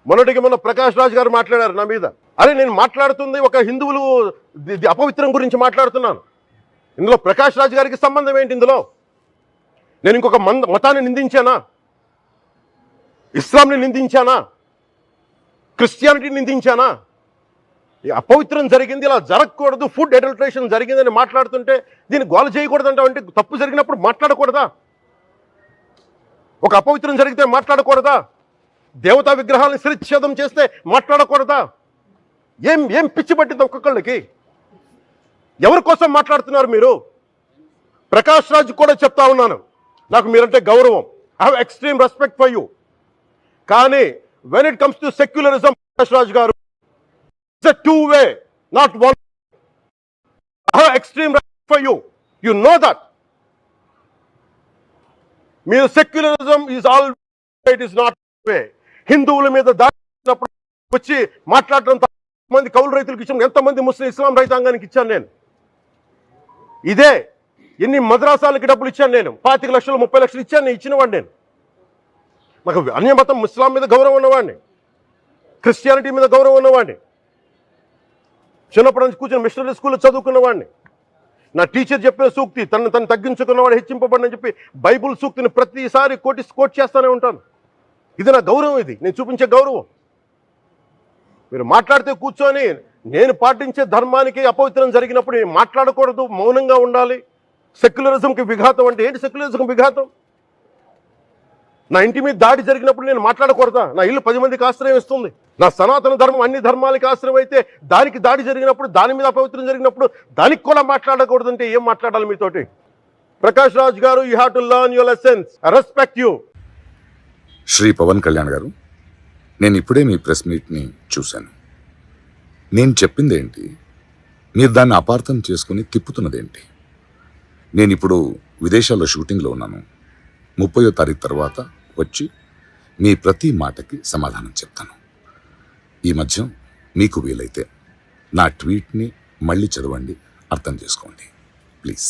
మొన్నటికి మొన్న ప్రకాష్ రాజ్ గారు మాట్లాడారు నా మీద. అరే నేను మాట్లాడుతుంది ఒక హిందువులు అపవిత్రం గురించి మాట్లాడుతున్నాను. ఇందులో ప్రకాష్ రాజ్ గారికి సంబంధం ఏంటి? ఇందులో నేను ఇంకొక మతాన్ని నిందించానా? ఇస్లాంని నిందించానా? క్రిస్టియానిటీని నిందించానా? అపవిత్రం జరిగింది, ఇలా జరగకూడదు, ఫుడ్ అడల్టరేషన్ జరిగిందని మాట్లాడుతుంటే దీన్ని గోల చేయకూడదంటే, అంటే తప్పు జరిగినప్పుడు మాట్లాడకూడదా? ఒక అపవిత్రం జరిగితే మాట్లాడకూడదా? దేవతా విగ్రహాలను శిరచ్ఛేదం చేస్తే మాట్లాడకూడదా? ఏం పిచ్చి పట్టింది ఒక్కొక్కళ్ళకి? ఎవరి కోసం మాట్లాడుతున్నారు మీరు? ప్రకాష్ రాజ్ కూడా చెప్తా ఉన్నాను, నాకు మీరంటే గౌరవం, I have extreme respect for you. కానీ when it comes to secularism, Prakash Raj గారు, it's a two way, not one. I have extreme respect for you, you know that. మీరు secularism is all, it is not way. హిందువుల మీద దాడినప్పుడు వచ్చి మాట్లాడడం, మంది కౌలు రైతులకు ఇచ్చాను, ఎంతమంది ముస్లిం ఇస్లాం రైతాంగానికి ఇచ్చాను నేను. ఇదే ఎన్ని మద్రాసాలకి డబ్బులు ఇచ్చాను నేను, 25 లక్షలు 30 లక్షలు ఇచ్చాను, నేను ఇచ్చినవాడిని. నేను నాకు అన్యమతం ఇస్లాం మీద గౌరవం ఉన్నవాడిని, క్రిస్టియానిటీ మీద గౌరవం ఉన్నవాడిని, చిన్నప్పటి నుంచి కూర్చొని మిషనరీ స్కూల్లో చదువుకున్నవాడిని. నా టీచర్ చెప్పిన సూక్తి, తను తగ్గించుకున్నవాడు హెచ్చింపబడని చెప్పి బైబుల్ సూక్తిని ప్రతిసారి కోట్ చేస్తూనే ఉంటాను. ఇది నా గౌరవం, ఇది నేను చూపించే గౌరవం. మీరు మాట్లాడితే కూర్చొని నేను పాటించే ధర్మానికి అపవిత్రం జరిగినప్పుడు నేను మాట్లాడకూడదు, మౌనంగా ఉండాలి. సెక్యులరిజంకి విఘాతం అంటే ఏంటి? సెక్యులరిజంకి విఘాతం నా ఇంటి మీద దాడి జరిగినప్పుడు నేను మాట్లాడకూడదా? నా ఇల్లు 10 మందికి ఆశ్రయం ఇస్తుంది. నా సనాతన ధర్మం అన్ని ధర్మాలకి ఆశ్రయం అయితే దానికి దాడి జరిగినప్పుడు, దాని మీద అపవిత్రం జరిగినప్పుడు దానికి కూడా మాట్లాడకూడదంటే ఏం మాట్లాడాలి మీతోటి? ప్రకాష్ రాజ్ గారు, you have to learn your lessons. I respect you. Shri Pawan Kalyan గారు, నేను ఇప్పుడే మీ ప్రెస్ మీట్ని చూశాను. నేను చెప్పింది ఏంటి, మీరు దాన్ని అపార్థం చేసుకుని తిప్పుతున్నదేంటి? నేను ఇప్పుడు విదేశాల్లో షూటింగ్లో ఉన్నాను. 30వ తారీఖు తర్వాత వచ్చి మీ ప్రతి మాటకి సమాధానం చెప్తాను. ఈ మధ్య మీకు వీలైతే నా ట్వీట్ని మళ్ళీ చదవండి, అర్థం చేసుకోండి ప్లీజ్.